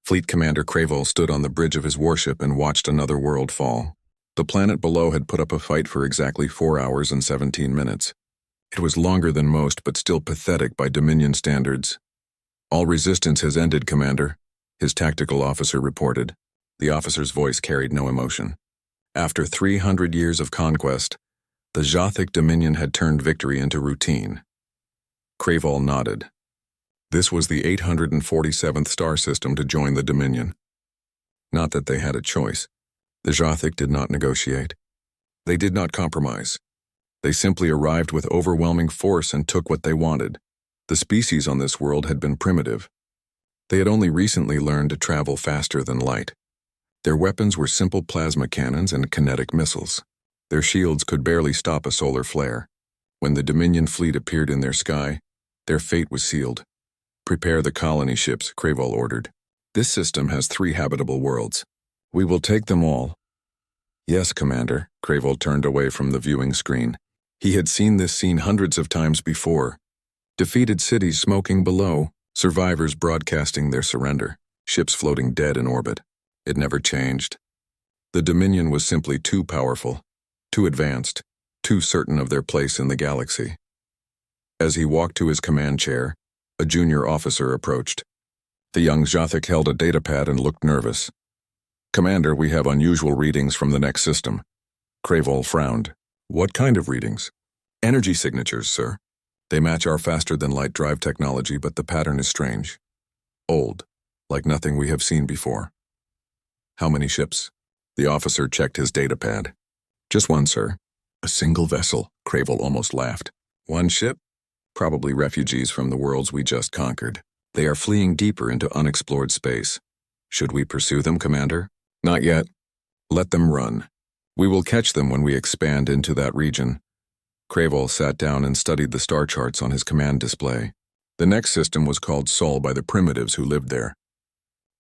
Fleet Commander Cravel stood on the bridge of his warship and watched another world fall. The planet below had put up a fight for exactly 4 hours and 17 minutes. It was longer than most, but still pathetic by Dominion standards. "All resistance has ended, Commander," his tactical officer reported. The officer's voice carried no emotion. After 300 years of conquest, the Jothic Dominion had turned victory into routine. Cravel nodded. This was the 847th star system to join the Dominion. Not that they had a choice. The Jothic did not negotiate. They did not compromise. They simply arrived with overwhelming force and took what they wanted. The species on this world had been primitive. They had only recently learned to travel faster than light. Their weapons were simple plasma cannons and kinetic missiles. Their shields could barely stop a solar flare. When the Dominion fleet appeared in their sky, their fate was sealed. "Prepare the colony ships," Cravel ordered. "This system has 3 habitable worlds. We will take them all." "Yes, Commander." Cravel turned away from the viewing screen. He had seen this scene hundreds of times before. Defeated cities smoking below, survivors broadcasting their surrender, ships floating dead in orbit. It never changed. The Dominion was simply too powerful, too advanced, too certain of their place in the galaxy. As he walked to his command chair, a junior officer approached. The young Jothic held a datapad and looked nervous. "Commander, we have unusual readings from the next system." Cravel frowned. "What kind of readings?" "Energy signatures, sir. They match our faster-than-light drive technology, but the pattern is strange. Old, like nothing we have seen before." "How many ships?" The officer checked his datapad. "Just one, sir." "A single vessel," Cravel almost laughed. "One ship? Probably refugees from the worlds we just conquered. They are fleeing deeper into unexplored space. Should we pursue them, Commander?" "Not yet. Let them run. We will catch them when we expand into that region." Cravel sat down and studied the star charts on his command display. The next system was called Sol by the primitives who lived there.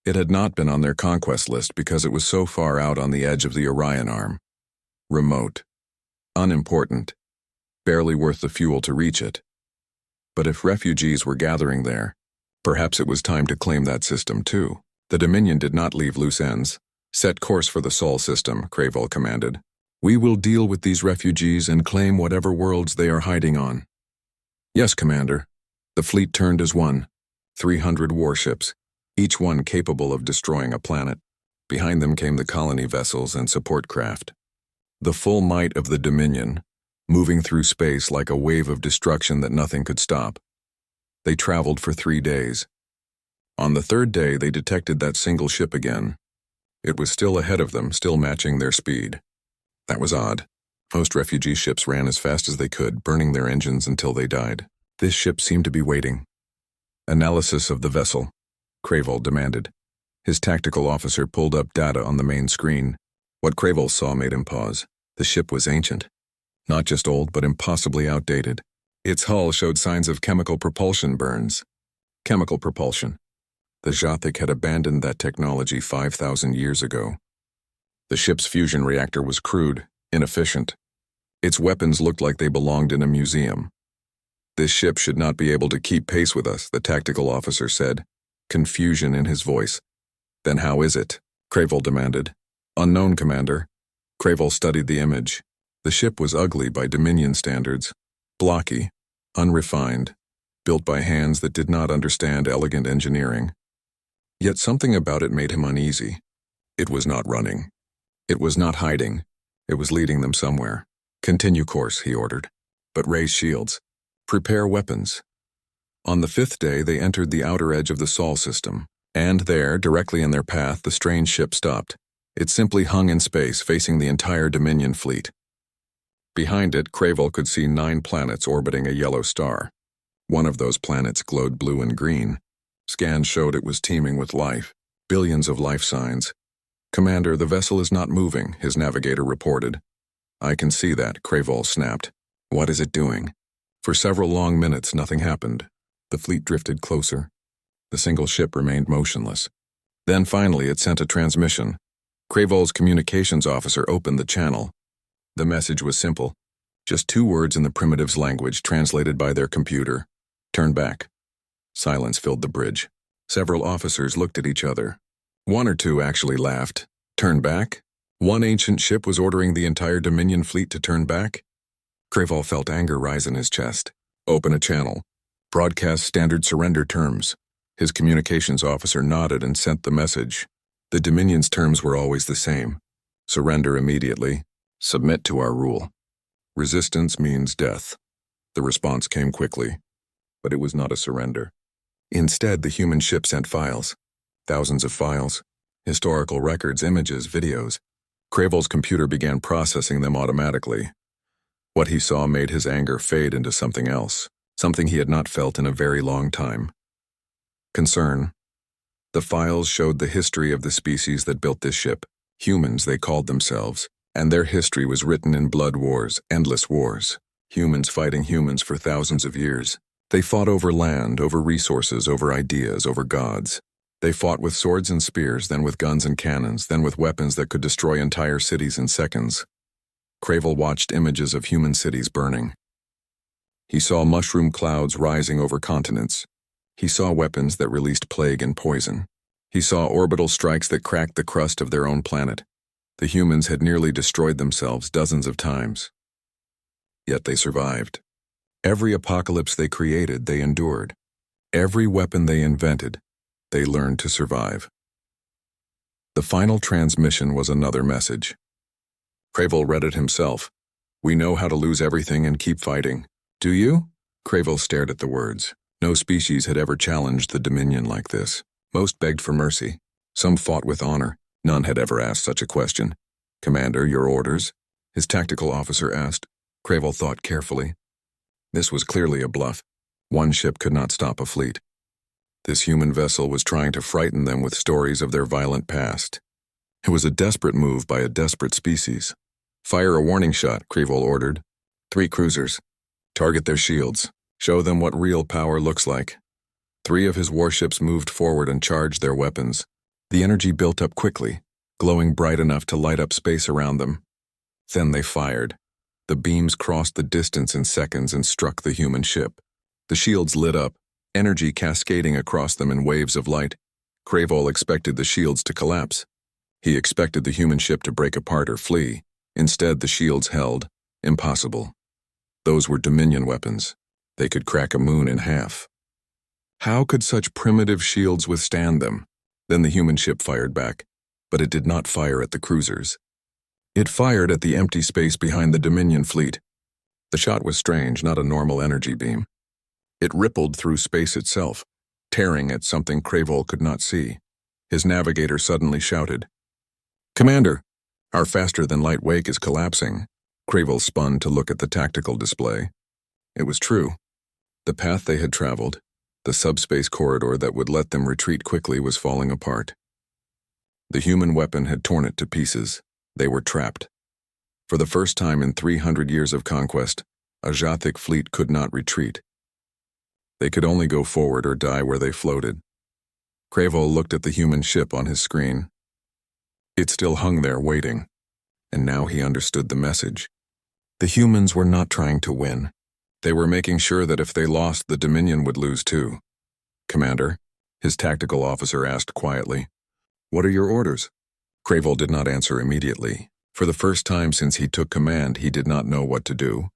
It had not been on their conquest list because it was so far out on the edge of the Orion Arm. Remote. Unimportant. Barely worth the fuel to reach it. But if refugees were gathering there, perhaps it was time to claim that system too. The Dominion did not leave loose ends. "Set course for the Sol system," Cravel commanded. "We will deal with these refugees and claim whatever worlds they are hiding on." "Yes, Commander." The fleet turned as one. 300 warships, each one capable of destroying a planet. Behind them came the colony vessels and support craft. The full might of the Dominion, moving through space like a wave of destruction that nothing could stop. They traveled for 3 days. On the 3rd day, they detected that single ship again. It was still ahead of them, still matching their speed. That was odd. Most refugee ships ran as fast as they could, burning their engines until they died. This ship seemed to be waiting. "Analysis of the vessel," Cravel demanded. His tactical officer pulled up data on the main screen. What Cravel saw made him pause. The ship was ancient. Not just old, but impossibly outdated. Its hull showed signs of chemical propulsion burns. Chemical propulsion. The Jothic had abandoned that technology 5,000 years ago. The ship's fusion reactor was crude, inefficient. Its weapons looked like they belonged in a museum. "This ship should not be able to keep pace with us," the tactical officer said, confusion in his voice. "Then how is it?" Cravel demanded. "Unknown, Commander." Cravel studied the image. The ship was ugly by Dominion standards, blocky, unrefined, built by hands that did not understand elegant engineering. Yet something about it made him uneasy. It was not running. It was not hiding. It was leading them somewhere. "Continue course," he ordered. "But raise shields. Prepare weapons." On the 5th day, they entered the outer edge of the Sol system, and there, directly in their path, the strange ship stopped. It simply hung in space, facing the entire Dominion fleet. Behind it, Cravel could see 9 planets orbiting a yellow star. One of those planets glowed blue and green. Scans showed it was teeming with life, billions of life signs. "Commander, the vessel is not moving," his navigator reported. "I can see that," Cravel snapped. "What is it doing?" For several long minutes, nothing happened. The fleet drifted closer. The single ship remained motionless. Then finally it sent a transmission. Cravel's communications officer opened the channel. The message was simple. Just 2 words in the primitives' language translated by their computer. "Turn back." Silence filled the bridge. Several officers looked at each other. One or two actually laughed. Turn back? One ancient ship was ordering the entire Dominion fleet to turn back? Craval felt anger rise in his chest. Open a channel. Broadcast standard surrender terms. His communications officer nodded and sent the message. The Dominion's terms were always the same. Surrender immediately. Submit to our rule. Resistance means death. The response came quickly, but it was not a surrender. Instead, the human ship sent files. Thousands of files. Historical records, images, videos. Craval's computer began processing them automatically. What he saw made his anger fade into something else, something he had not felt in a very long time. Concern. The files showed the history of the species that built this ship, humans they called themselves, and their history was written in blood wars, endless wars. Humans fighting humans for thousands of years. They fought over land, over resources, over ideas, over gods. They fought with swords and spears, then with guns and cannons, then with weapons that could destroy entire cities in seconds. Craval watched images of human cities burning. He saw mushroom clouds rising over continents. He saw weapons that released plague and poison. He saw orbital strikes that cracked the crust of their own planet. The humans had nearly destroyed themselves dozens of times. Yet they survived. Every apocalypse they created, they endured. Every weapon they invented, they learned to survive. The final transmission was another message. Craval read it himself. We know how to lose everything and keep fighting. Do you? Craval stared at the words. No species had ever challenged the Dominion like this. Most begged for mercy. Some fought with honor. None had ever asked such a question. Commander, your orders? His tactical officer asked. Craval thought carefully. This was clearly a bluff. One ship could not stop a fleet. This human vessel was trying to frighten them with stories of their violent past. It was a desperate move by a desperate species. Fire a warning shot, Craval ordered. 3 cruisers. Target their shields. Show them what real power looks like. 3 of his warships moved forward and charged their weapons. The energy built up quickly, glowing bright enough to light up space around them. Then they fired. The beams crossed the distance in seconds and struck the human ship. The shields lit up, energy cascading across them in waves of light. Craval expected the shields to collapse. He expected the human ship to break apart or flee. Instead, the shields held. Impossible. Those were Dominion weapons. They could crack a moon in half. How could such primitive shields withstand them? Then the human ship fired back, but it did not fire at the cruisers. It fired at the empty space behind the Dominion fleet. The shot was strange, not a normal energy beam. It rippled through space itself, tearing at something Craval could not see. His navigator suddenly shouted, "Commander, our faster-than-light wake is collapsing." Craval spun to look at the tactical display. It was true. The path they had traveled, the subspace corridor that would let them retreat quickly, was falling apart. The human weapon had torn it to pieces. They were trapped. For the first time in 300 years of conquest, a Jathic fleet could not retreat. They could only go forward or die where they floated. Craval looked at the human ship on his screen. It still hung there waiting, and now he understood the message. The humans were not trying to win. They were making sure that if they lost, the Dominion would lose too. "Commander," his tactical officer asked quietly, "what are your orders?" Craval did not answer immediately. For the first time since he took command, he did not know what to do.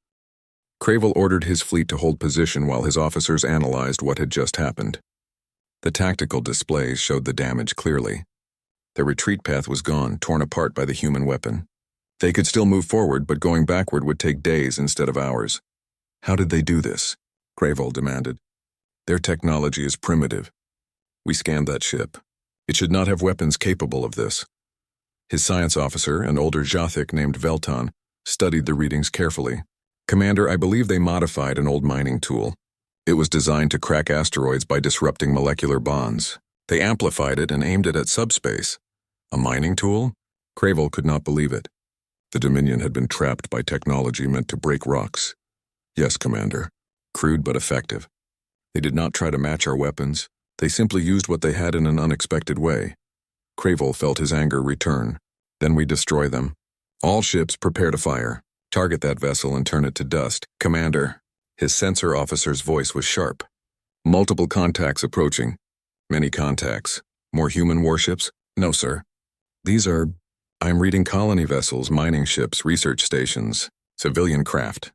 Craval ordered his fleet to hold position while his officers analyzed what had just happened. The tactical displays showed the damage clearly. Their retreat path was gone, torn apart by the human weapon. They could still move forward, but going backward would take days instead of hours. How did they do this? Craval demanded. Their technology is primitive. We scanned that ship. It should not have weapons capable of this. His science officer, an older Jathic named Velton, studied the readings carefully. "Commander, I believe they modified an old mining tool. It was designed to crack asteroids by disrupting molecular bonds. They amplified it and aimed it at subspace." A mining tool? Craval could not believe it. The Dominion had been trapped by technology meant to break rocks. "Yes, Commander. Crude but effective. They did not try to match our weapons. They simply used what they had in an unexpected way." Craval felt his anger return. "Then we destroy them. All ships prepare to fire. Target that vessel and turn it to dust." "Commander." His sensor officer's voice was sharp. "Multiple contacts approaching." "Many contacts. More human warships?" No, sir. I'm reading colony vessels, mining ships, research stations, civilian craft.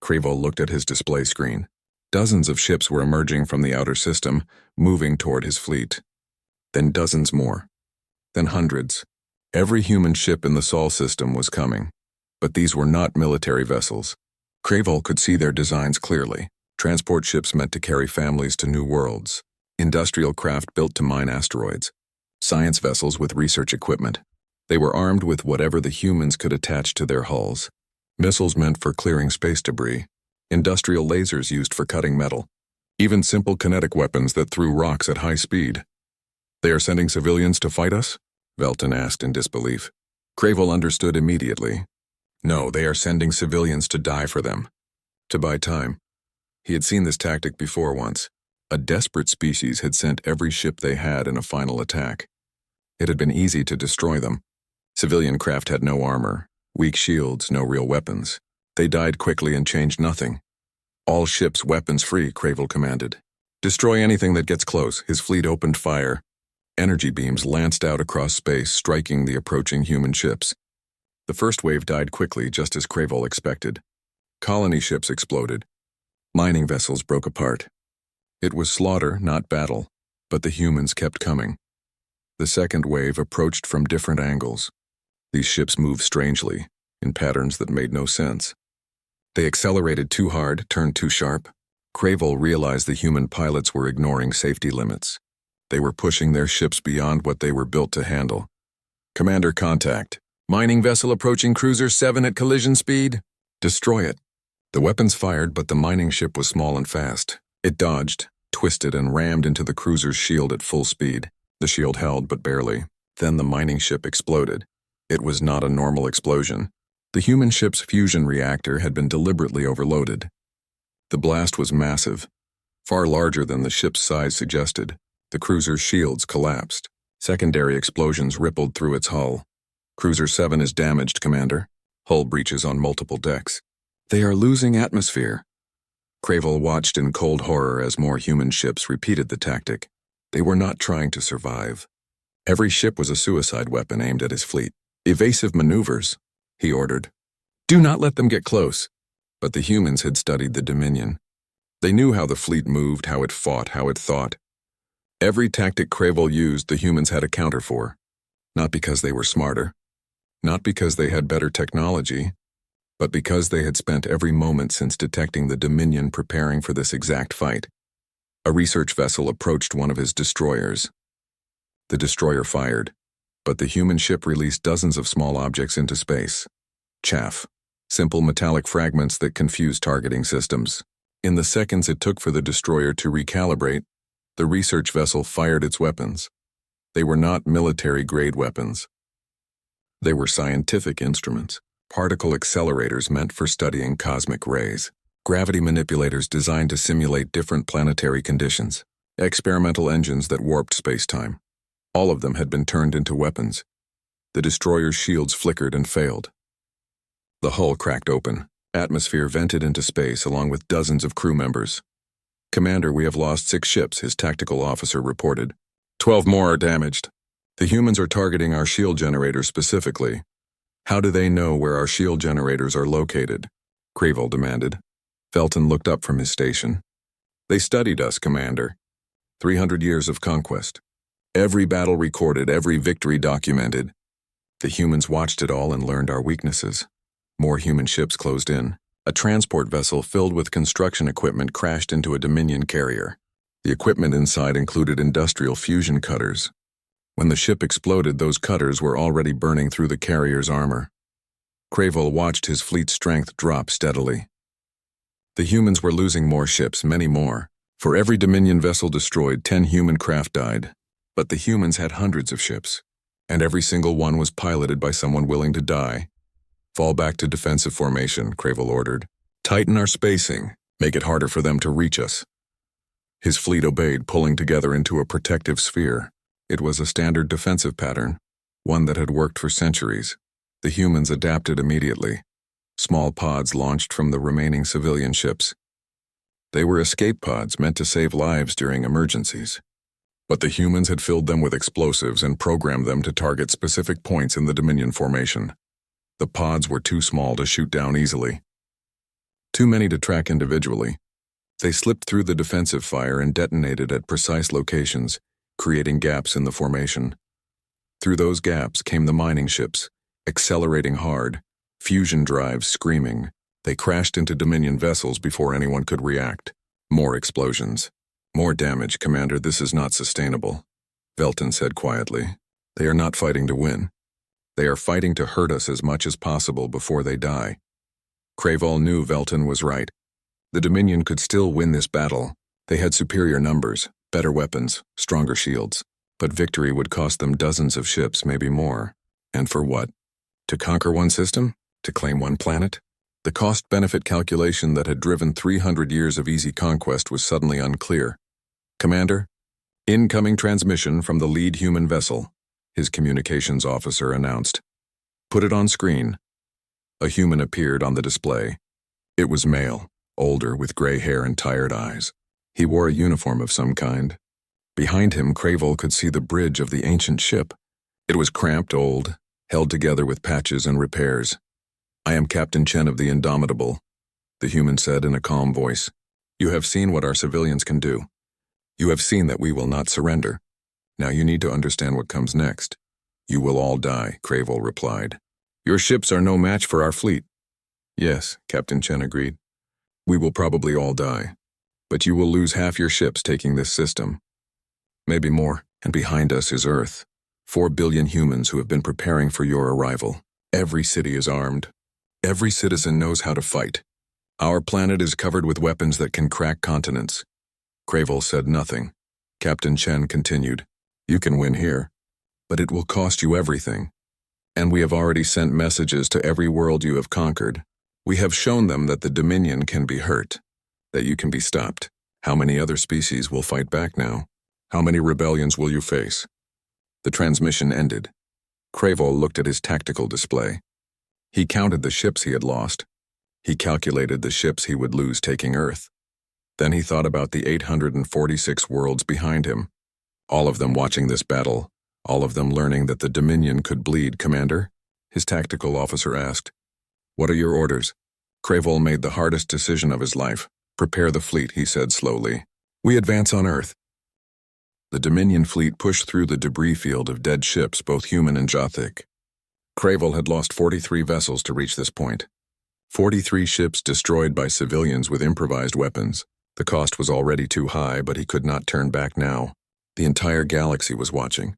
Cravo looked at his display screen. Dozens of ships were emerging from the outer system, moving toward his fleet. Then dozens more. Then hundreds. Every human ship in the Sol system was coming. But these were not military vessels. Cravo could see their designs clearly. Transport ships meant to carry families to new worlds. Industrial craft built to mine asteroids. Science vessels with research equipment. They were armed with whatever the humans could attach to their hulls. Missiles meant for clearing space debris. Industrial lasers used for cutting metal. Even simple kinetic weapons that threw rocks at high speed. They are sending civilians to fight us? Velton asked in disbelief. Cravo understood immediately. No, they are sending civilians to die for them. To buy time. He had seen this tactic before once. A desperate species had sent every ship they had in a final attack. It had been easy to destroy them. Civilian craft had no armor, weak shields, no real weapons. They died quickly and changed nothing. All ships weapons-free, Cravo commanded. Destroy anything that gets close. His fleet opened fire. Energy beams lanced out across space, striking the approaching human ships. The first wave died quickly, just as Cravo expected. Colony ships exploded. Mining vessels broke apart. It was slaughter, not battle, but the humans kept coming. The second wave approached from different angles. These ships moved strangely, in patterns that made no sense. They accelerated too hard, turned too sharp. Cravo realized the human pilots were ignoring safety limits. They were pushing their ships beyond what they were built to handle. Commander, contact. Mining vessel approaching cruiser 7 at collision speed. Destroy it. The weapons fired, but the mining ship was small and fast. It dodged, twisted, and rammed into the cruiser's shield at full speed. The shield held, but barely. Then the mining ship exploded. It was not a normal explosion. The human ship's fusion reactor had been deliberately overloaded. The blast was massive, far larger than the ship's size suggested. The cruiser's shields collapsed. Secondary explosions rippled through its hull. Cruiser 7 is damaged, Commander. Hull breaches on multiple decks. They are losing atmosphere. Cravo watched in cold horror as more human ships repeated the tactic. They were not trying to survive. Every ship was a suicide weapon aimed at his fleet. Evasive maneuvers, he ordered. Do not let them get close. But the humans had studied the Dominion. They knew how the fleet moved, how it fought, how it thought. Every tactic Cravo used, the humans had a counter for. Not because they were smarter. Not because they had better technology. But because they had spent every moment since detecting the Dominion preparing for this exact fight. A research vessel approached one of his destroyers. The destroyer fired, but the human ship released dozens of small objects into space. Chaff. Simple metallic fragments that confused targeting systems. In the seconds it took for the destroyer to recalibrate, the research vessel fired its weapons. They were not military-grade weapons. They were scientific instruments, particle accelerators meant for studying cosmic rays, gravity manipulators designed to simulate different planetary conditions, experimental engines that warped space-time. All of them had been turned into weapons. The destroyer's shields flickered and failed. The hull cracked open. Atmosphere vented into space along with dozens of crew members. Commander, we have lost 6 ships, his tactical officer reported. 12 more are damaged. The humans are targeting our shield generators specifically. How do they know where our shield generators are located? Cravo demanded. Felton looked up from his station. They studied us, Commander. 300 years of conquest. Every battle recorded, every victory documented. The humans watched it all and learned our weaknesses. More human ships closed in. A transport vessel filled with construction equipment crashed into a Dominion carrier. The equipment inside included industrial fusion cutters. When the ship exploded, those cutters were already burning through the carrier's armor. Cravo watched his fleet's strength drop steadily. The humans were losing more ships, many more. For every Dominion vessel destroyed, 10 human craft died. But the humans had hundreds of ships, and every single one was piloted by someone willing to die. Fall back to defensive formation, Cravo ordered. Tighten our spacing, make it harder for them to reach us. His fleet obeyed, pulling together into a protective sphere. It was a standard defensive pattern, one that had worked for centuries. The humans adapted immediately. Small pods launched from the remaining civilian ships. They were escape pods meant to save lives during emergencies. But the humans had filled them with explosives and programmed them to target specific points in the Dominion formation. The pods were too small to shoot down easily. Too many to track individually. They slipped through the defensive fire and detonated at precise locations, creating gaps in the formation. Through those gaps came the mining ships, accelerating hard, fusion drives screaming. They crashed into Dominion vessels before anyone could react. More explosions. More damage, Commander. This is not sustainable, Velton said quietly. They are not fighting to win. They are fighting to hurt us as much as possible before they die. Craval knew Velton was right. The Dominion could still win this battle. They had superior numbers, better weapons, stronger shields. But victory would cost them dozens of ships, maybe more. And for what? To conquer one system? To claim one planet? The cost-benefit calculation that had driven 300 years of easy conquest was suddenly unclear. Commander, incoming transmission from the lead human vessel, his communications officer announced. Put it on screen. A human appeared on the display. It was male, older, with gray hair and tired eyes. He wore a uniform of some kind. Behind him, Craval could see the bridge of the ancient ship. It was cramped, old, held together with patches and repairs. I am Captain Chen of the Indomitable, the human said in a calm voice. You have seen what our civilians can do. You have seen that we will not surrender. Now you need to understand what comes next. You will all die, Craval replied. Your ships are no match for our fleet. Yes, Captain Chen agreed. We will probably all die, but you will lose half your ships taking this system. Maybe more, and behind us is Earth. 4 billion humans who have been preparing for your arrival. Every city is armed. Every citizen knows how to fight. Our planet is covered with weapons that can crack continents. Craval said nothing. Captain Chen continued. You can win here, but it will cost you everything. And we have already sent messages to every world you have conquered. We have shown them that the Dominion can be hurt, that you can be stopped. How many other species will fight back now? How many rebellions will you face? The transmission ended. Craval looked at his tactical display. He counted the ships he had lost. He calculated the ships he would lose taking Earth. Then he thought about the 846 worlds behind him, all of them watching this battle, all of them learning that the Dominion could bleed. Commander, his tactical officer asked. What are your orders? Craval made the hardest decision of his life. Prepare the fleet, he said slowly. We advance on Earth. The Dominion fleet pushed through the debris field of dead ships, both human and Jothic. Craval had lost 43 vessels to reach this point. 43 ships destroyed by civilians with improvised weapons. The cost was already too high, but he could not turn back now. The entire galaxy was watching.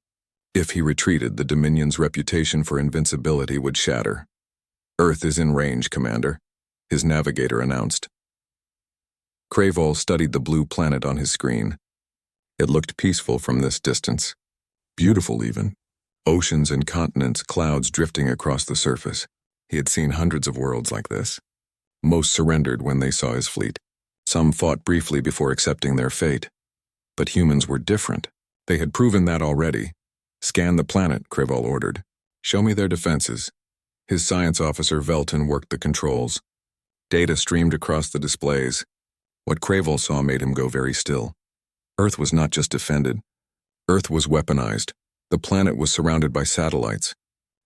If he retreated, the Dominion's reputation for invincibility would shatter. Earth is in range, Commander, his navigator announced. Craval studied the blue planet on his screen. It looked peaceful from this distance. Beautiful even. Oceans and continents, clouds drifting across the surface. He had seen hundreds of worlds like this. Most surrendered when they saw his fleet. Some fought briefly before accepting their fate. But humans were different. They had proven that already. Scan the planet, Craval ordered. Show me their defenses. His science officer Velton worked the controls. Data streamed across the displays. What Craval saw made him go very still. Earth was not just defended. Earth was weaponized. The planet was surrounded by satellites.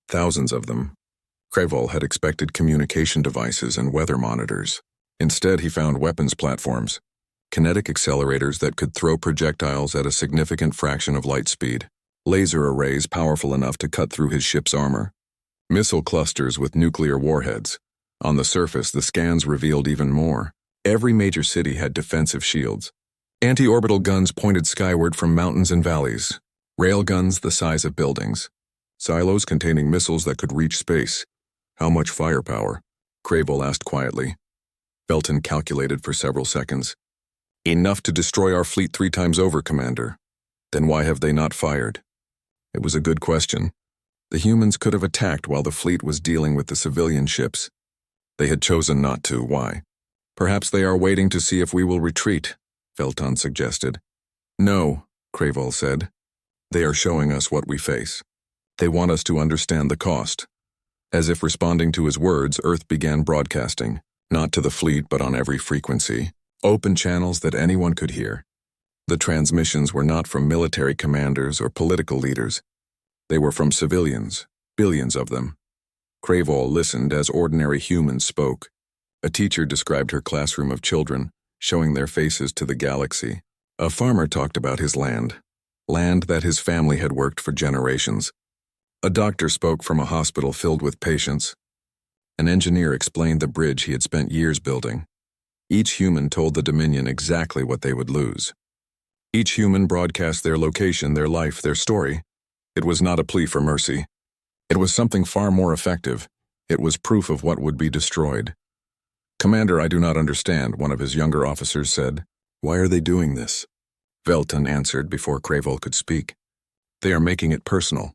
Thousands of them. Craval had expected communication devices and weather monitors. Instead, he found weapons platforms. Kinetic accelerators that could throw projectiles at a significant fraction of light speed. Laser arrays powerful enough to cut through his ship's armor. Missile clusters with nuclear warheads. On the surface, the scans revealed even more. Every major city had defensive shields. Anti-orbital guns pointed skyward from mountains and valleys. Railguns the size of buildings. Silos containing missiles that could reach space. How much firepower? Craval asked quietly. Velton calculated for several seconds. Enough to destroy our fleet 3 times over, Commander. Then why have they not fired? It was a good question. The humans could have attacked while the fleet was dealing with the civilian ships. They had chosen not to. Why? Perhaps they are waiting to see if we will retreat, Velton suggested. No, Craval said. They are showing us what we face. They want us to understand the cost. As if responding to his words, Earth began broadcasting, not to the fleet but on every frequency, open channels that anyone could hear. The transmissions were not from military commanders or political leaders. They were from civilians, billions of them. Crayvall listened as ordinary humans spoke. A teacher described her classroom of children, showing their faces to the galaxy. A farmer talked about his land that his family had worked for generations. A doctor spoke from a hospital filled with patients. An engineer explained the bridge he had spent years building. Each human told the Dominion exactly what they would lose. Each human broadcast their location, their life, their story. It was not a plea for mercy. It was something far more effective. It was proof of what would be destroyed. "Commander, I do not understand," one of his younger officers said. "Why are they doing this?" Velton answered before Crayvall could speak. "They are making it personal.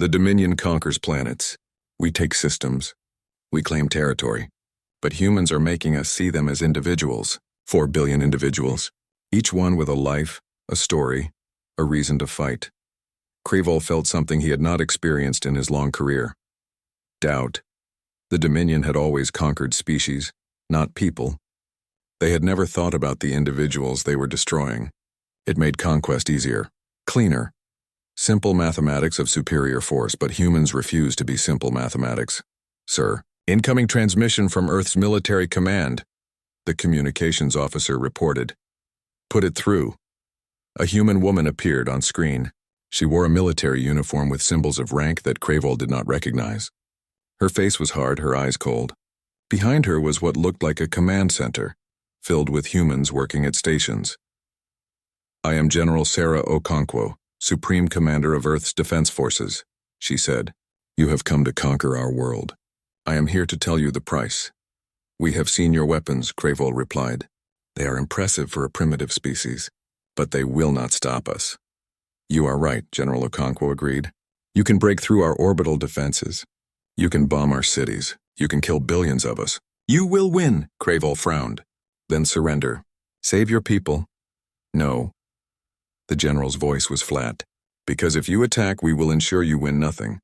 The Dominion conquers planets. We take systems. We claim territory. But humans are making us see them as individuals, 4 billion individuals, each one with a life, a story, a reason to fight." Crayvall felt something he had not experienced in his long career. Doubt. The Dominion had always conquered species, not people. They had never thought about the individuals they were destroying. It made conquest easier, cleaner. Simple mathematics of superior force, but humans refuse to be simple mathematics. "Sir, incoming transmission from Earth's military command," the communications officer reported. "Put it through." A human woman appeared on screen. She wore a military uniform with symbols of rank that Crayvall did not recognize. Her face was hard, her eyes cold. Behind her was what looked like a command center, filled with humans working at stations. "I am General Sarah Okonkwo, Supreme Commander of Earth's Defense Forces," she said. "You have come to conquer our world. I am here to tell you the price." "We have seen your weapons," Crayvall replied. "They are impressive for a primitive species, but they will not stop us." "You are right," General Okonkwo agreed. "You can break through our orbital defenses. You can bomb our cities. You can kill billions of us. You will win," Crayvall frowned. "Then surrender. Save your people." "No." The general's voice was flat. "Because if you attack, we will ensure you win nothing.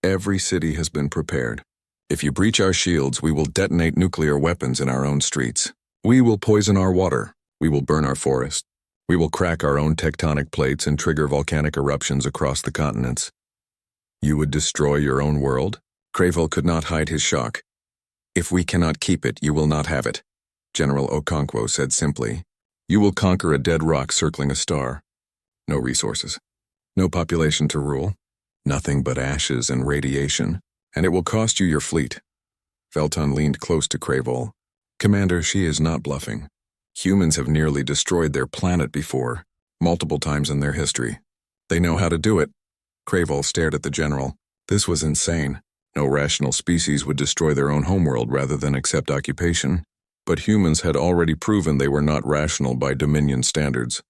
Every city has been prepared. If you breach our shields, we will detonate nuclear weapons in our own streets. We will poison our water. We will burn our forests. We will crack our own tectonic plates and trigger volcanic eruptions across the continents." "You would destroy your own world?" Crayvall could not hide his shock. "If we cannot keep it, you will not have it," General Okonkwo said simply. "You will conquer a dead rock circling a star. No resources. No population to rule. Nothing but ashes and radiation. And it will cost you your fleet." Velton leaned close to Crayvall. "Commander, she is not bluffing. Humans have nearly destroyed their planet before, multiple times in their history. They know how to do it." Crayvall stared at the general. This was insane. No rational species would destroy their own homeworld rather than accept occupation. But humans had already proven they were not rational by Dominion standards.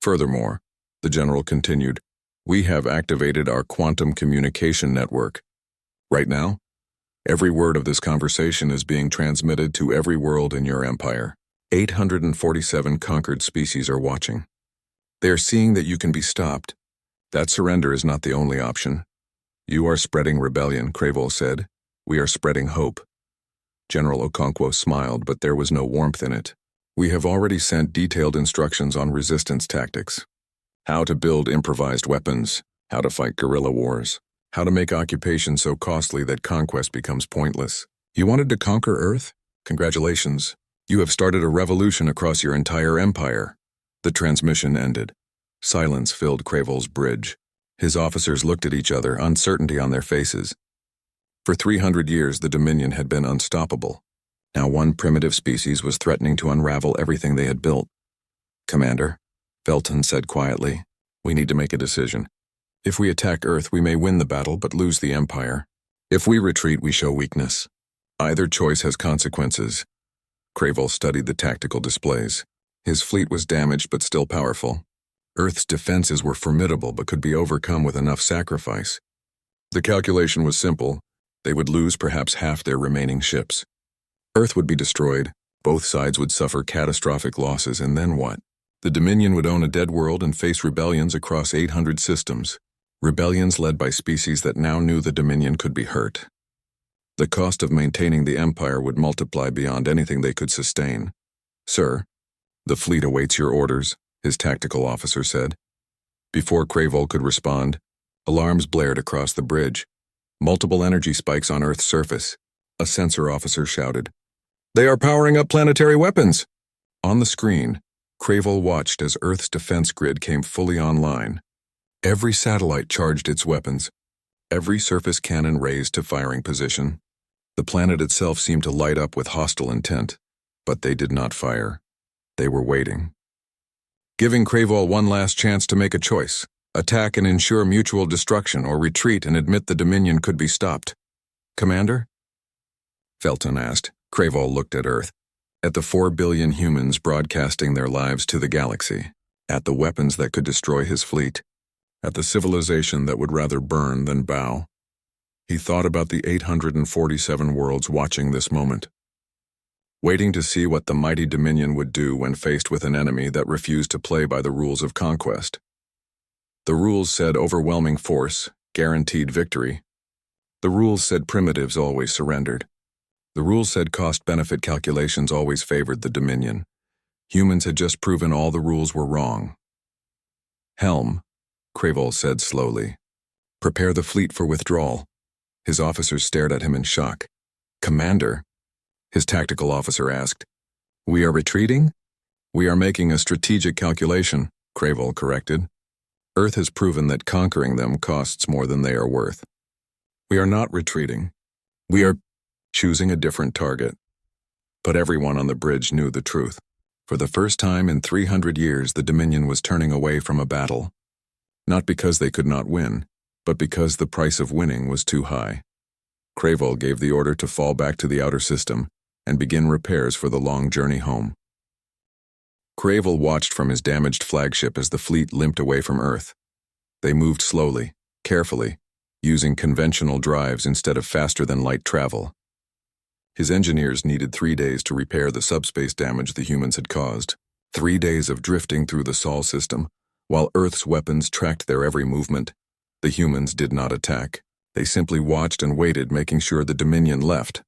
"Furthermore," the general continued, "we have activated our quantum communication network. Right now, every word of this conversation is being transmitted to every world in your empire. 847 conquered species are watching. They are seeing that you can be stopped. That surrender is not the only option. You are spreading rebellion," Crayvall said. "We are spreading hope." General Okonkwo smiled, but there was no warmth in it. "We have already sent detailed instructions on resistance tactics. How to build improvised weapons, how to fight guerrilla wars, how to make occupation so costly that conquest becomes pointless. You wanted to conquer Earth? Congratulations. You have started a revolution across your entire empire." The transmission ended. Silence filled Crayvall's bridge. His officers looked at each other, uncertainty on their faces. For 300 years, the Dominion had been unstoppable. Now one primitive species was threatening to unravel everything they had built. "Commander," Velton said quietly, "we need to make a decision. If we attack Earth, we may win the battle but lose the Empire. If we retreat, we show weakness. Either choice has consequences." Crayvall studied the tactical displays. His fleet was damaged but still powerful. Earth's defenses were formidable but could be overcome with enough sacrifice. The calculation was simple. They would lose perhaps half their remaining ships. Earth would be destroyed, both sides would suffer catastrophic losses, and then what? The Dominion would own a dead world and face rebellions across 800 systems. Rebellions led by species that now knew the Dominion could be hurt. The cost of maintaining the Empire would multiply beyond anything they could sustain. "Sir, the fleet awaits your orders," his tactical officer said. Before Crayvol could respond, alarms blared across the bridge. Multiple energy spikes on Earth's surface. A sensor officer shouted, "They are powering up planetary weapons!" On the screen, Crayvol watched as Earth's defense grid came fully online. Every satellite charged its weapons. Every surface cannon raised to firing position. The planet itself seemed to light up with hostile intent, but they did not fire. They were waiting. Giving Crayvol one last chance to make a choice: attack and ensure mutual destruction, or retreat and admit the Dominion could be stopped. "Commander?" Felton asked. Crayvol looked at Earth, at the 4 billion humans broadcasting their lives to the galaxy, at the weapons that could destroy his fleet, at the civilization that would rather burn than bow. He thought about the 847 worlds watching this moment, waiting to see what the mighty Dominion would do when faced with an enemy that refused to play by the rules of conquest. The rules said overwhelming force, guaranteed victory. The rules said primitives always surrendered. The rules said cost-benefit calculations always favored the Dominion. Humans had just proven all the rules were wrong. "Helm," Crayvol said slowly. "Prepare the fleet for withdrawal." His officers stared at him in shock. "Commander?" His tactical officer asked. "We are retreating?" "We are making a strategic calculation," Crayvol corrected. "Earth has proven that conquering them costs more than they are worth. We are not retreating. We are choosing a different target." But everyone on the bridge knew the truth. For the first time in 300 years, the Dominion was turning away from a battle. Not because they could not win, but because the price of winning was too high. Crayvol gave the order to fall back to the outer system and begin repairs for the long journey home. Crayvol watched from his damaged flagship as the fleet limped away from Earth. They moved slowly, carefully, using conventional drives instead of faster-than-light travel. His engineers needed 3 days to repair the subspace damage the humans had caused. 3 days of drifting through the Sol system, while Earth's weapons tracked their every movement. The humans did not attack. They simply watched and waited, making sure the Dominion left.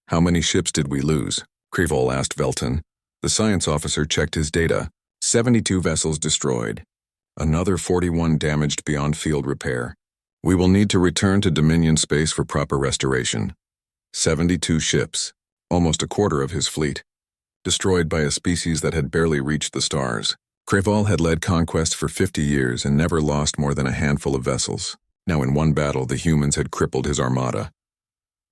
"How many ships did we lose?" Crayvol asked Velton. The science officer checked his data. 72 vessels destroyed. Another 41 damaged beyond field repair. "We will need to return to Dominion space for proper restoration." 72 ships, almost a quarter of his fleet, destroyed by a species that had barely reached the stars. Crayvol had led conquest for 50 years and never lost more than a handful of vessels. Now in one battle, the humans had crippled his armada.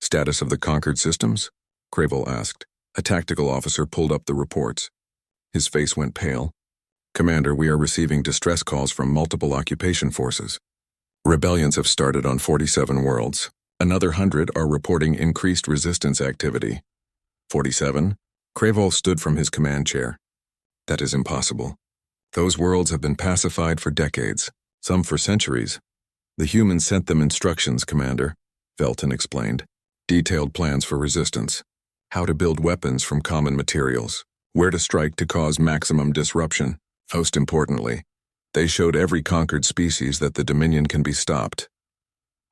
"Status of the conquered systems?" Crayvol asked. A tactical officer pulled up the reports. His face went pale. "Commander, we are receiving distress calls from multiple occupation forces. Rebellions have started on 47 worlds. Another 100 are reporting increased resistance activity." 47? Crayvol stood from his command chair. "That is impossible. Those worlds have been pacified for decades, some for centuries. The humans sent them instructions, Commander," Velton explained. "Detailed plans for resistance. How to build weapons from common materials. Where to strike to cause maximum disruption. Most importantly, they showed every conquered species that the Dominion can be stopped."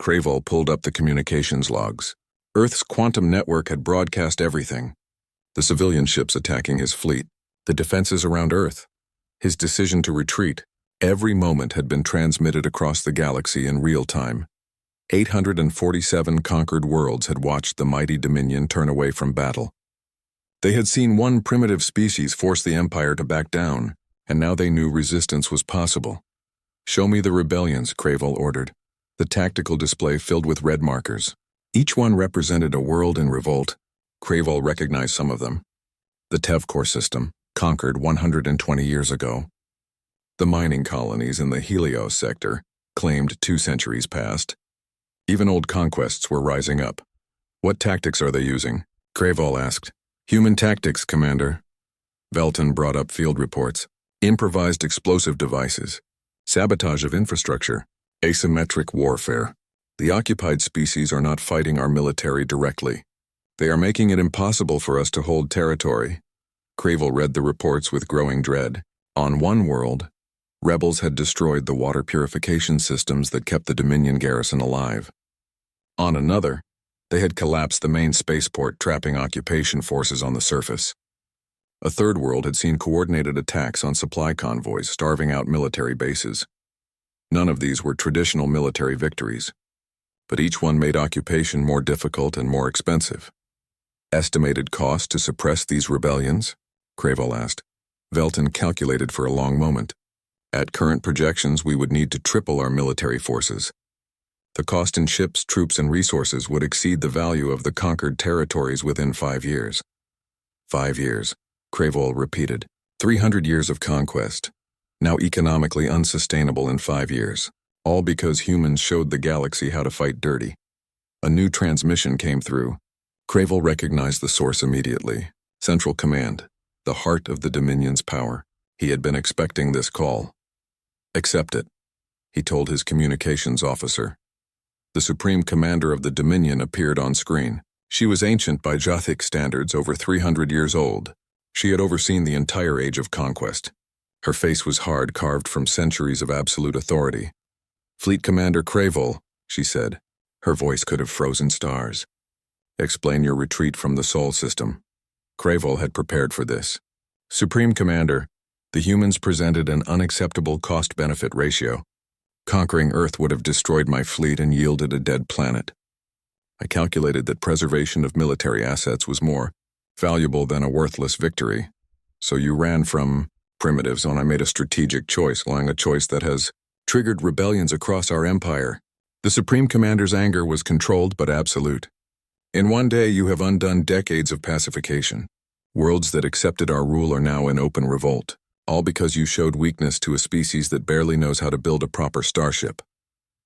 Crayvol pulled up the communications logs. Earth's quantum network had broadcast everything. The civilian ships attacking his fleet, the defenses around Earth, his decision to retreat. Every moment had been transmitted across the galaxy in real time. 847 conquered worlds had watched the mighty Dominion turn away from battle. They had seen one primitive species force the Empire to back down, and now they knew resistance was possible. "Show me the rebellions," Crayvol ordered. The tactical display filled with red markers. Each one represented a world in revolt. Crayvol recognized some of them. The Tevkor system, conquered 120 years ago. The mining colonies in the Helios sector, claimed 2 centuries past. Even old conquests were rising up. "What tactics are they using?" Crayvol asked. "Human tactics, Commander." Velton brought up field reports. "Improvised explosive devices. Sabotage of infrastructure. Asymmetric warfare. The occupied species are not fighting our military directly. They are making it impossible for us to hold territory." Crayvol read the reports with growing dread. On one world, rebels had destroyed the water purification systems that kept the Dominion garrison alive. On another, they had collapsed the main spaceport, trapping occupation forces on the surface. A third world had seen coordinated attacks on supply convoys, starving out military bases. None of these were traditional military victories, but each one made occupation more difficult and more expensive. Estimated cost to suppress these rebellions? Cravel asked. Velton calculated for a long moment. At current projections, we would need to triple our military forces. The cost in ships, troops, and resources would exceed the value of the conquered territories within 5 years. 5 years, Cravel repeated. 300 years of conquest, now economically unsustainable in 5 years, all because humans showed the galaxy how to fight dirty. A new transmission came through. Cravel recognized the source immediately. Central Command, the heart of the Dominion's power. He had been expecting this call. Accept it, he told his communications officer. The Supreme Commander of the Dominion appeared on screen. She was ancient by Jothic standards, over 300 years old. She had overseen the entire age of conquest. Her face was hard, carved from centuries of absolute authority. Fleet Commander Cravel, she said. Her voice could have frozen stars. Explain your retreat from the Sol system. Cravel had prepared for this. Supreme Commander, the humans presented an unacceptable cost-benefit ratio. Conquering Earth would have destroyed my fleet and yielded a dead planet. I calculated that preservation of military assets was more valuable than a worthless victory. So you ran from primitives, and I made a strategic choice, allowing a choice that has triggered rebellions across our empire. The Supreme Commander's anger was controlled but absolute. In one day you have undone decades of pacification. Worlds that accepted our rule are now in open revolt, all because you showed weakness to a species that barely knows how to build a proper starship.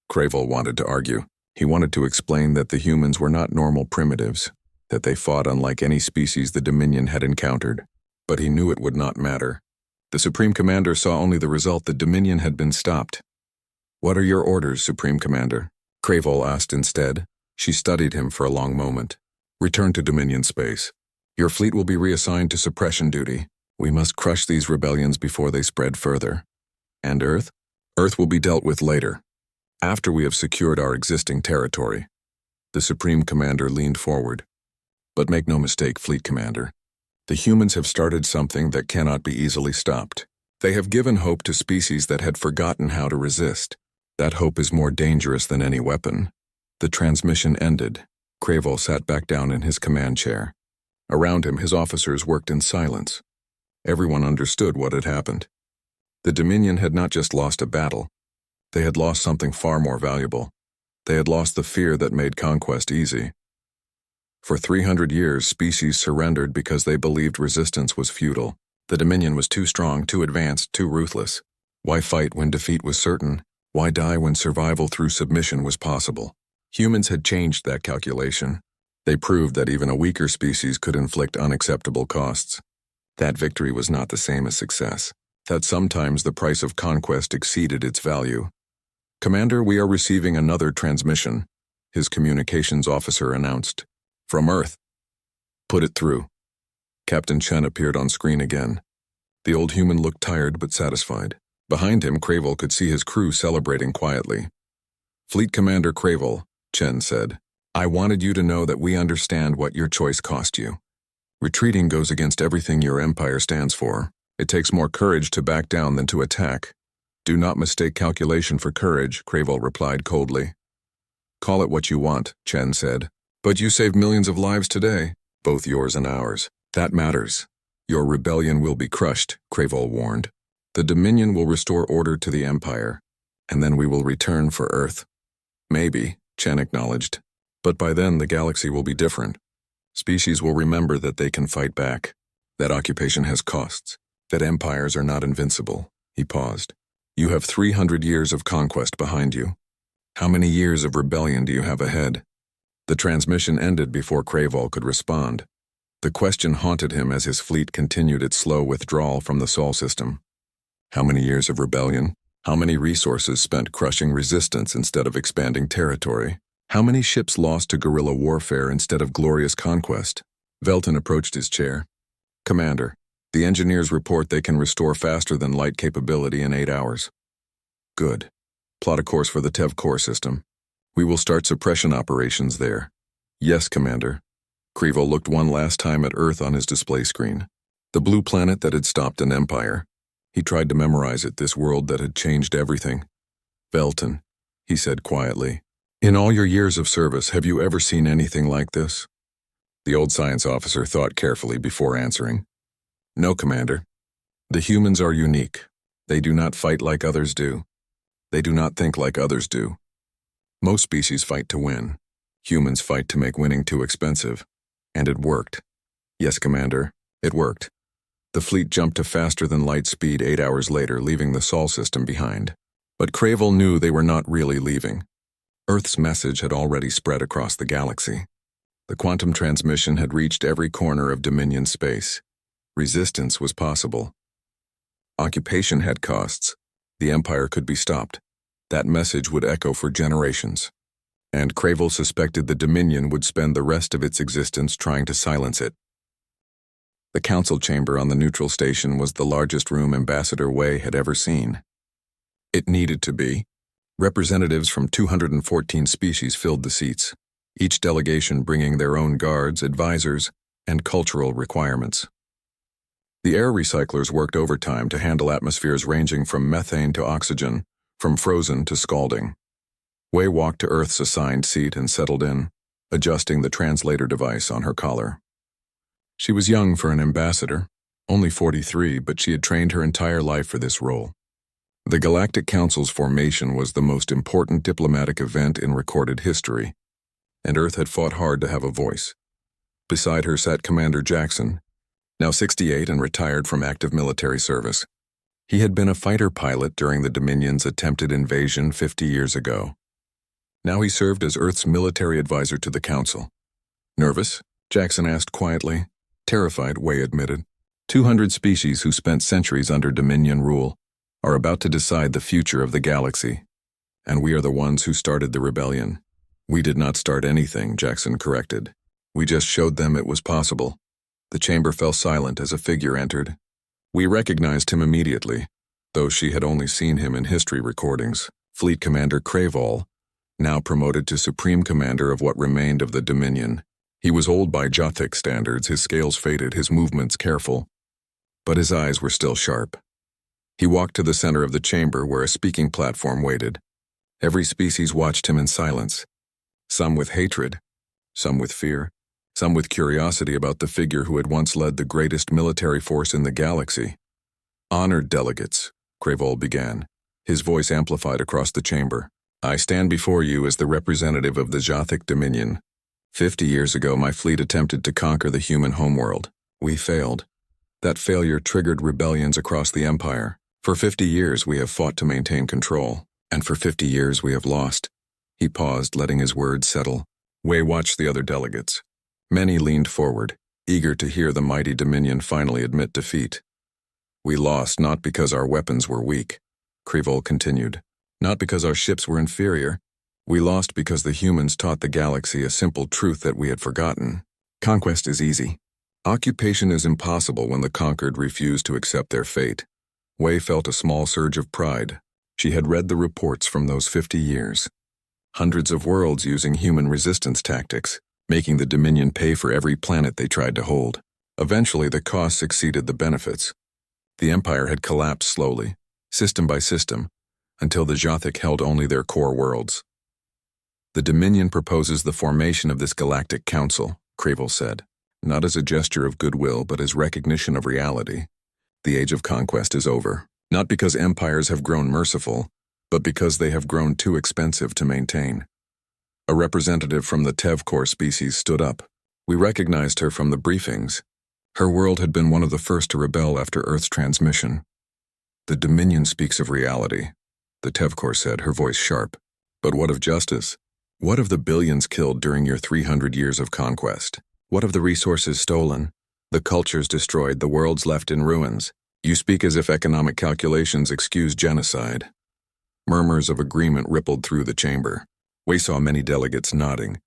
Cravel wanted to argue. He wanted to explain that the humans were not normal primitives, that they fought unlike any species the Dominion had encountered. But he knew it would not matter. The Supreme Commander saw only the result: the Dominion had been stopped. What are your orders, Supreme Commander? Cravel asked instead. She studied him for a long moment. Return to Dominion space. Your fleet will be reassigned to suppression duty. We must crush these rebellions before they spread further. And Earth? Earth will be dealt with later, after we have secured our existing territory. The Supreme Commander leaned forward. But make no mistake, Fleet Commander. The humans have started something that cannot be easily stopped. They have given hope to species that had forgotten how to resist. That hope is more dangerous than any weapon. The transmission ended. Cravel sat back down in his command chair. Around him, his officers worked in silence. Everyone understood what had happened. The Dominion had not just lost a battle. They had lost something far more valuable. They had lost the fear that made conquest easy. For 300 years, species surrendered because they believed resistance was futile. The Dominion was too strong, too advanced, too ruthless. Why fight when defeat was certain? Why die when survival through submission was possible? Humans had changed that calculation. They proved that even a weaker species could inflict unacceptable costs. That victory was not the same as success. That sometimes the price of conquest exceeded its value. Commander, we are receiving another transmission, his communications officer announced. From Earth. Put it through. Captain Chen appeared on screen again. The old human looked tired but satisfied. Behind him, Cravel could see his crew celebrating quietly. Fleet Commander Cravel, Chen said, I wanted you to know that we understand what your choice cost you. Retreating goes against everything your empire stands for. It takes more courage to back down than to attack. Do not mistake calculation for courage, Cravel replied coldly. Call it what you want, Chen said. But you saved millions of lives today, both yours and ours. That matters. Your rebellion will be crushed, Cravel warned. The Dominion will restore order to the Empire, and then we will return for Earth. Maybe, Chen acknowledged. But by then the galaxy will be different. Species will remember that they can fight back, that occupation has costs, that empires are not invincible. He paused. You have 300 years of conquest behind you. How many years of rebellion do you have ahead? The transmission ended before Cravel could respond. The question haunted him as his fleet continued its slow withdrawal from the Sol system. How many years of rebellion? How many resources spent crushing resistance instead of expanding territory? How many ships lost to guerrilla warfare instead of glorious conquest? Velton approached his chair. Commander, the engineers report they can restore faster than light capability in 8 hours. Good. Plot a course for the Tev core system. We will start suppression operations there. Yes, Commander. Cravel looked one last time at Earth on his display screen. The blue planet that had stopped an empire. He tried to memorize it, this world that had changed everything. Velton, he said quietly. In all your years of service, have you ever seen anything like this? The old science officer thought carefully before answering. No, Commander. The humans are unique. They do not fight like others do. They do not think like others do. Most species fight to win. Humans fight to make winning too expensive. And it worked. Yes, Commander, it worked. The fleet jumped to faster than light speed 8 hours later, leaving the Sol system behind. But Cravel knew they were not really leaving. Earth's message had already spread across the galaxy. The quantum transmission had reached every corner of Dominion space. Resistance was possible. Occupation had costs. The Empire could be stopped. That message would echo for generations. And Cravel suspected the Dominion would spend the rest of its existence trying to silence it. The council chamber on the neutral station was the largest room Ambassador Wei had ever seen. It needed to be. Representatives from 214 species filled the seats, each delegation bringing their own guards, advisors, and cultural requirements. The air recyclers worked overtime to handle atmospheres ranging from methane to oxygen, from frozen to scalding. Wei walked to Earth's assigned seat and settled in, adjusting the translator device on her collar. She was young for an ambassador, only 43, but she had trained her entire life for this role. The Galactic Council's formation was the most important diplomatic event in recorded history, and Earth had fought hard to have a voice. Beside her sat Commander Jackson, now 68 and retired from active military service. He had been a fighter pilot during the Dominion's attempted invasion 50 years ago. Now he served as Earth's military advisor to the Council. Nervous? Jackson asked quietly. Terrified, Wei admitted. 200 species who spent centuries under Dominion rule are about to decide the future of the galaxy. And we are the ones who started the rebellion. We did not start anything, Jackson corrected. We just showed them it was possible. The chamber fell silent as a figure entered. We recognized him immediately, though she had only seen him in history recordings. Fleet Commander Cravel, now promoted to Supreme Commander of what remained of the Dominion. He was old by Jothic standards, his scales faded, his movements careful. But his eyes were still sharp. He walked to the center of the chamber where a speaking platform waited. Every species watched him in silence. Some with hatred, some with fear, some with curiosity about the figure who had once led the greatest military force in the galaxy. Honored delegates, Cravel began, his voice amplified across the chamber. I stand before you as the representative of the Jothic Dominion. 50 years ago, my fleet attempted to conquer the human homeworld. We failed. That failure triggered rebellions across the Empire. For 50 years, we have fought to maintain control, and for 50 years, we have lost. He paused, letting his words settle. Wei watched the other delegates. Many leaned forward, eager to hear the mighty Dominion finally admit defeat. We lost not because our weapons were weak, Cravel continued, not because our ships were inferior. We lost because the humans taught the galaxy a simple truth that we had forgotten. Conquest is easy. Occupation is impossible when the conquered refuse to accept their fate. Wei felt a small surge of pride. She had read the reports from those 50 years. Hundreds of worlds using human resistance tactics, making the Dominion pay for every planet they tried to hold. Eventually, the costs exceeded the benefits. The Empire had collapsed slowly, system by system, until the Jothic held only their core worlds. The Dominion proposes the formation of this Galactic Council, Cravel said, not as a gesture of goodwill but as recognition of reality. The age of conquest is over, not because empires have grown merciful, but because they have grown too expensive to maintain. A representative from the Tevkor species stood up. We recognized her from the briefings. Her world had been one of the first to rebel after Earth's transmission. The Dominion speaks of reality, the Tevkor said, her voice sharp. But what of justice? What of the billions killed during your 300 years of conquest? What of the resources stolen? The cultures destroyed, the worlds left in ruins. You speak as if economic calculations excuse genocide. Murmurs of agreement rippled through the chamber. Wei saw many delegates nodding.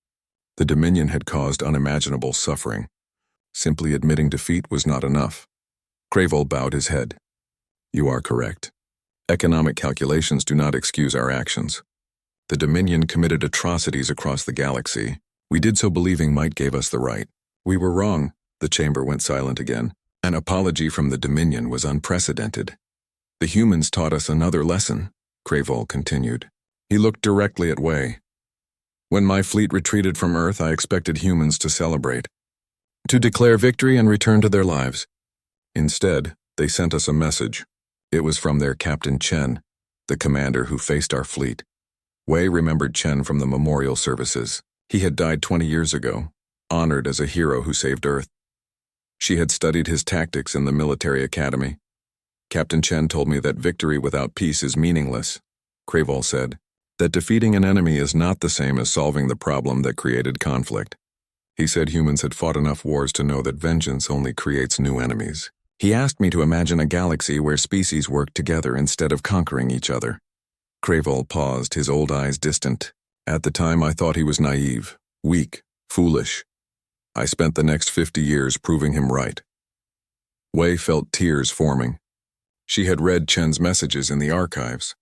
The Dominion had caused unimaginable suffering. Simply admitting defeat was not enough. Cravel bowed his head. You are correct. Economic calculations do not excuse our actions. The Dominion committed atrocities across the galaxy. We did so believing might gave us the right. We were wrong. The chamber went silent again. An apology from the Dominion was unprecedented. The humans taught us another lesson, Crayvol continued. He looked directly at Wei. When my fleet retreated from Earth, I expected humans to celebrate, to declare victory and return to their lives. Instead, they sent us a message. It was from their Captain Chen, the commander who faced our fleet. Wei remembered Chen from the memorial services. He had died 20 years ago, honored as a hero who saved Earth. She had studied his tactics in the military academy. Captain Chen told me that victory without peace is meaningless, Crayvol said, that defeating an enemy is not the same as solving the problem that created conflict. He said humans had fought enough wars to know that vengeance only creates new enemies. He asked me to imagine a galaxy where species work together instead of conquering each other. Crayvol paused, his old eyes distant. At the time, I thought he was naive, weak, foolish. I spent the next 50 years proving him right. Wei felt tears forming. She had read Chen's messages in the archives.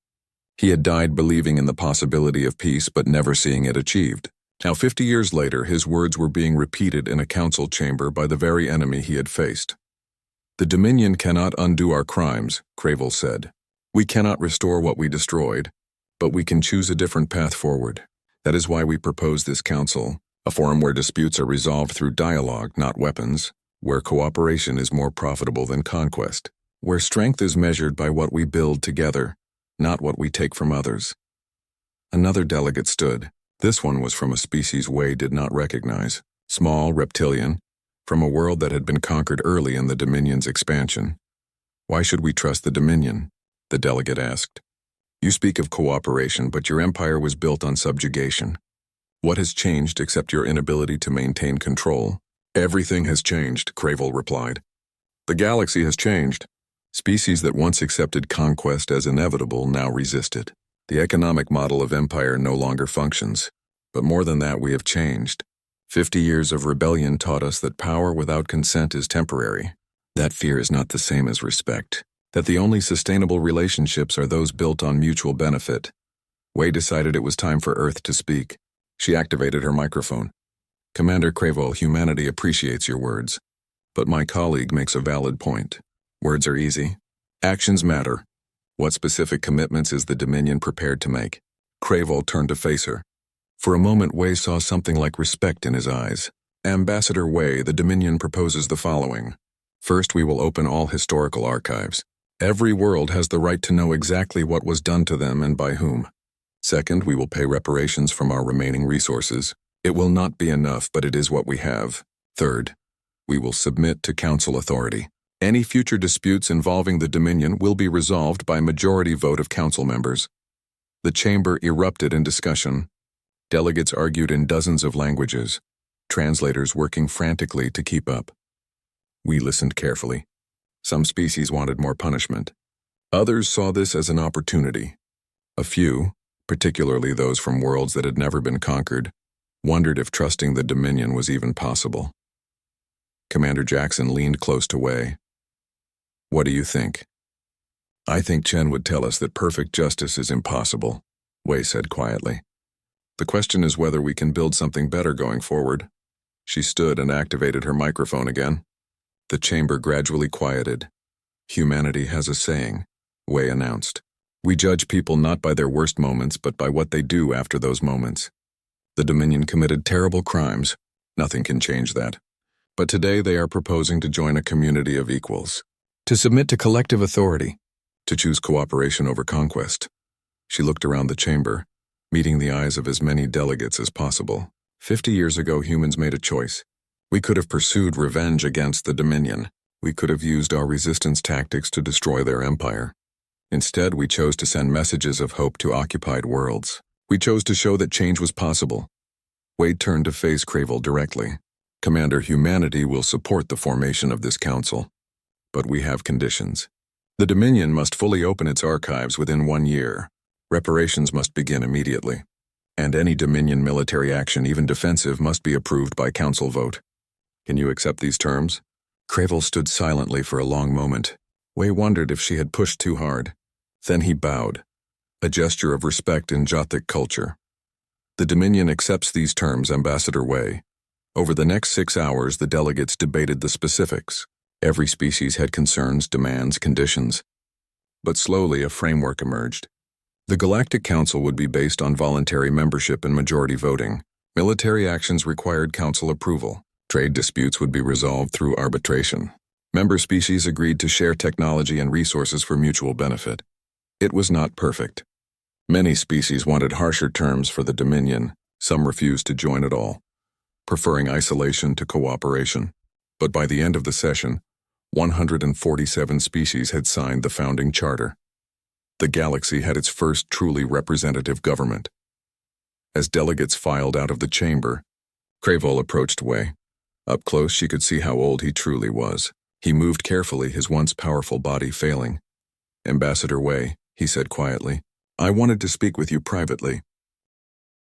He had died believing in the possibility of peace but never seeing it achieved. Now 50 years later, his words were being repeated in a council chamber by the very enemy he had faced. The Dominion cannot undo our crimes, Crayvol said. We cannot restore what we destroyed, but we can choose a different path forward. That is why we propose this council, a forum where disputes are resolved through dialogue, not weapons, where cooperation is more profitable than conquest, where strength is measured by what we build together, not what we take from others. Another delegate stood. This one was from a species Wei did not recognize, small, reptilian, from a world that had been conquered early in the Dominion's expansion. Why should we trust the Dominion? The delegate asked. You speak of cooperation, but your empire was built on subjugation. What has changed except your inability to maintain control? Everything has changed, Crayvol replied. The galaxy has changed. Species that once accepted conquest as inevitable now resist it. The economic model of empire no longer functions. But more than that, we have changed. 50 years of rebellion taught us that power without consent is temporary. That fear is not the same as respect. That the only sustainable relationships are those built on mutual benefit. Wei decided it was time for Earth to speak. She activated her microphone. Commander Crayvol, humanity appreciates your words. But my colleague makes a valid point. Words are easy. Actions matter. What specific commitments is the Dominion prepared to make? Crayvol turned to face her. For a moment, Wei saw something like respect in his eyes. Ambassador Wei, the Dominion proposes the following. First, we will open all historical archives. Every world has the right to know exactly what was done to them and by whom. Second, we will pay reparations from our remaining resources. It will not be enough, but it is what we have. Third, we will submit to council authority. Any future disputes involving the Dominion will be resolved by majority vote of council members. The chamber erupted in discussion. Delegates argued in dozens of languages, translators working frantically to keep up. We listened carefully. Some species wanted more punishment. Others saw this as an opportunity. A few, particularly those from worlds that had never been conquered, wondered if trusting the Dominion was even possible. Commander Jackson leaned close to Wei. What do you think? I think Chen would tell us that perfect justice is impossible, Wei said quietly. The question is whether we can build something better going forward. She stood and activated her microphone again. The chamber gradually quieted. Humanity has a saying, Wei announced. We judge people not by their worst moments, but by what they do after those moments. The Dominion committed terrible crimes. Nothing can change that. But today they are proposing to join a community of equals, to submit to collective authority, to choose cooperation over conquest. She looked around the chamber, meeting the eyes of as many delegates as possible. 50 years ago, humans made a choice. We could have pursued revenge against the Dominion. We could have used our resistance tactics to destroy their empire. Instead, we chose to send messages of hope to occupied worlds. We chose to show that change was possible. Wei turned to face Crayvol directly. Commander, humanity will support the formation of this council. But we have conditions. The Dominion must fully open its archives within 1 year. Reparations must begin immediately. And any Dominion military action, even defensive, must be approved by council vote. Can you accept these terms? Crayvol stood silently for a long moment. Wei wondered if she had pushed too hard. Then he bowed, a gesture of respect in Jothic culture. The Dominion accepts these terms, Ambassador Wei. Over the next 6 hours, the delegates debated the specifics. Every species had concerns, demands, conditions. But slowly a framework emerged. The Galactic Council would be based on voluntary membership and majority voting. Military actions required council approval. Trade disputes would be resolved through arbitration. Member species agreed to share technology and resources for mutual benefit. It was not perfect. Many species wanted harsher terms for the Dominion. Some refused to join at all, preferring isolation to cooperation. But by the end of the session, 147 species had signed the founding charter. The galaxy had its first truly representative government. As delegates filed out of the chamber, Crevol approached Wei. Up close, she could see how old he truly was. He moved carefully, his once powerful body failing. "Ambassador Wei," he said quietly, "I wanted to speak with you privately."